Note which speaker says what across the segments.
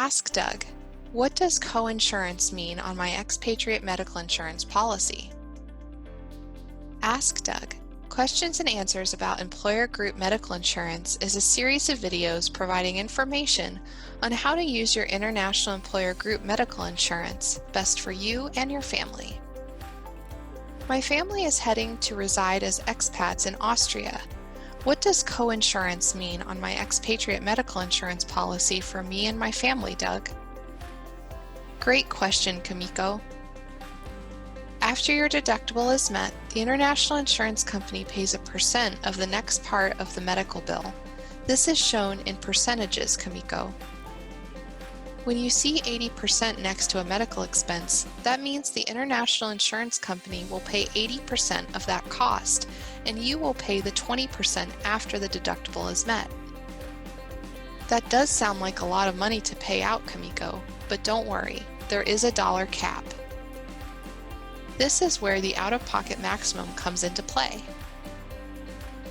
Speaker 1: Ask Doug, what does coinsurance mean on my expatriate medical insurance policy? Ask Doug, questions and answers about employer group medical insurance is a series of videos providing information on how to use your international employer group medical insurance best for you and your family. My family is heading to reside as expats in Austria. What does coinsurance mean on my expatriate medical insurance policy for me and my family, Doug? Great question, Kimiko. After your deductible is met, the international insurance company pays a percent of the next part of the medical bill. This is shown in percentages, Kimiko. When you see 80% next to a medical expense, that means the international insurance company will pay 80% of that cost, and you will pay the 20% after the deductible is met. That does sound like a lot of money to pay out, Kimiko, but don't worry, there is a dollar cap. This is where the out-of-pocket maximum comes into play.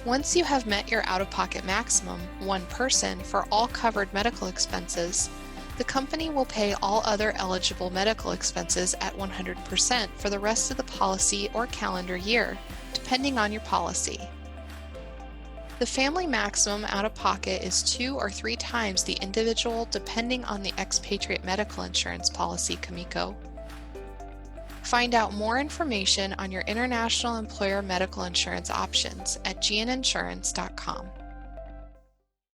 Speaker 1: Once you have met your out-of-pocket maximum, one person, for all covered medical expenses, the company will pay all other eligible medical expenses at 100% for the rest of the policy or calendar year, depending on your policy. The family maximum out-of-pocket is 2 or 3 times the individual depending on the expatriate medical insurance policy, Kimiko. Find out more information on your international employer medical insurance options at gninsurance.com.